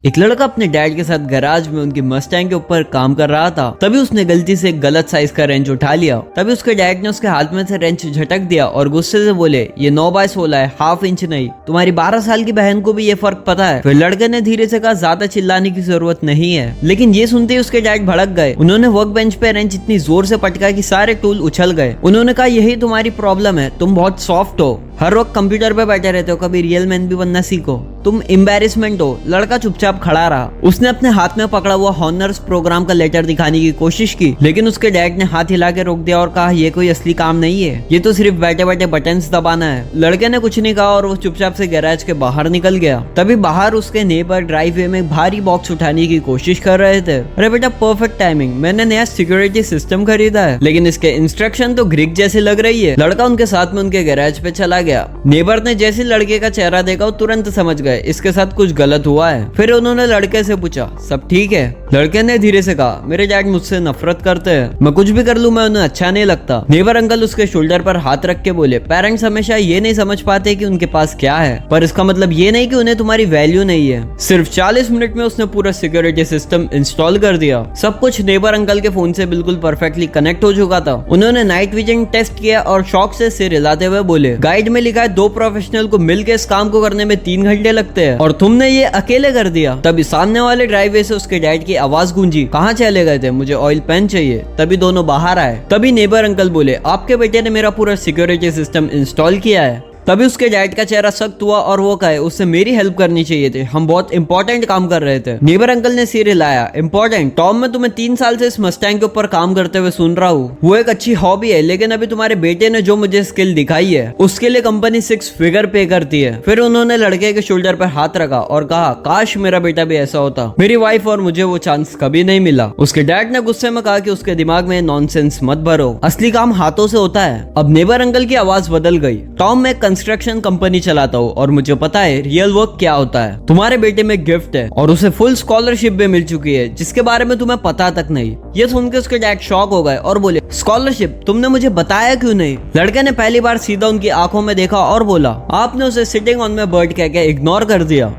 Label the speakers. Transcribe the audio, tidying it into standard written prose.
Speaker 1: एक लड़का अपने डैड के साथ गैराज में उनकी मस्टैंग के ऊपर काम कर रहा था। तभी उसने गलती से एक गलत साइज का रेंच उठा लिया। तभी उसके डैड ने उसके हाथ में से रेंच झटक दिया और गुस्से से बोले, ये 9x16 है, हाफ इंच नहीं। तुम्हारी 12 साल की बहन को भी ये फर्क पता है। फिर लड़के ने धीरे से कहा, ज्यादा चिल्लाने की जरूरत नहीं है। लेकिन ये सुनते ही उसके डैड भड़क गए। उन्होंने वर्क बेंच पे रेंच इतनी जोर से पटका कि सारे टूल उछल गए। उन्होंने कहा, यही तुम्हारी प्रॉब्लम है, तुम बहुत सॉफ्ट हो, हर वक्त कंप्यूटर पे बैठे रहते हो, कभी रियल मैन भी बनना सीखो, तुम एम्बैरेसमेंट हो। लड़का चुपचाप खड़ा रहा। उसने अपने हाथ में पकड़ा हुआ हॉनर्स प्रोग्राम का लेटर दिखाने की कोशिश की, लेकिन उसके डैड ने हाथ हिला के रोक दिया और कहा, ये कोई असली काम नहीं है, ये तो सिर्फ बैठे बैठे बटन्स दबाना है। लड़के ने कुछ नहीं कहा और वो चुपचाप से गैराज के बाहर निकल गया। तभी बाहर उसके नेबर ड्राइववे में भारी बॉक्स उठाने की कोशिश कर रहे थे। अरे बेटा, परफेक्ट टाइमिंग, मैंने नया सिक्योरिटी सिस्टम खरीदा है, लेकिन इसके इंस्ट्रक्शन तो ग्रीक जैसे लग रही है। लड़का उनके साथ में उनके गैराज पे चला गया। नेबर ने जैसे लड़के का चेहरा देखा, वो तुरंत समझ गए इसके साथ कुछ गलत हुआ है। फिर उन्होंने लड़के से पूछा, सब ठीक है? लड़के ने धीरे से कहा, मेरे डैड मुझसे नफरत करते हैं, मैं कुछ भी कर लूं मैं उन्हें अच्छा नहीं लगता। नेबर अंकल उसके शोल्डर पर हाथ रख के बोले, पेरेंट्स हमेशा ये नहीं समझ पाते कि उनके पास क्या है, पर इसका मतलब ये नहीं कि उन्हें तुम्हारी वैल्यू नहीं है। सिर्फ 40 मिनट में उसने पूरा सिक्योरिटी सिस्टम इंस्टॉल कर दिया। सब कुछ नेबर अंकल के फोन से बिल्कुल परफेक्टली कनेक्ट हो चुका था। उन्होंने नाइट विजन टेस्ट किया और शौक से सिर हिलाते हुए बोले, गाइड में लिखा है 2 प्रोफेशनल को मिलकर इस काम को करने में 3 घंटे लगते हैं और तुमने ये अकेले कर दिया। तभी सामने वाले ड्राइववे से उसके डैड की आवाज गूंजी, कहाँ चले गए थे, मुझे ऑयल पेन चाहिए। तभी दोनों बाहर आए। तभी नेबर अंकल बोले, आपके बेटे ने मेरा पूरा सिक्योरिटी सिस्टम इंस्टॉल किया है। तभी उसके डैड का चेहरा सख्त हुआ और वो कहे, उससे मेरी हेल्प करनी चाहिए थी, हम बहुत इंपॉर्टेंट काम कर रहे थे। नेबर अंकल ने सिर हिलाया, इंपॉर्टेंट? टॉम, मैं तुम्हें 3 साल से इस मस्टैंग के ऊपर काम करते हुए सुन रहा हूँ। वो एक अच्छी हॉबी है, लेकिन अभी तुम्हारे बेटे ने जो मुझे स्किल दिखाई है उसके लिए कंपनी 6 फिगर पे करती है। फिर उन्होंने लड़के के शोल्डर पर हाथ रखा और कहा, काश मेरा बेटा भी ऐसा होता, मेरी वाइफ और मुझे वो चांस कभी नहीं मिला। उसके डैड ने गुस्से में कहा कि उसके दिमाग में नॉनसेंस मत भरो, असली काम हाथों से होता है। अब नेबर अंकल की आवाज बदल गई, टॉम, मैं कंस्ट्रक्शन कंपनी चलाता हूँ और मुझे पता है रियल वर्क क्या होता है। तुम्हारे बेटे में गिफ्ट है और उसे फुल स्कॉलरशिप भी मिल चुकी है, जिसके बारे में तुम्हें पता तक नहीं। ये सुन के उसके डैड शॉक हो गए और बोले, स्कॉलरशिप? तुमने मुझे बताया क्यों नहीं? लड़के ने पहली बार सीधा उनकी आंखों में देखा और बोला, आपने उसे सिटिंग ऑन में बर्ड कह के इग्नोर कर दिया।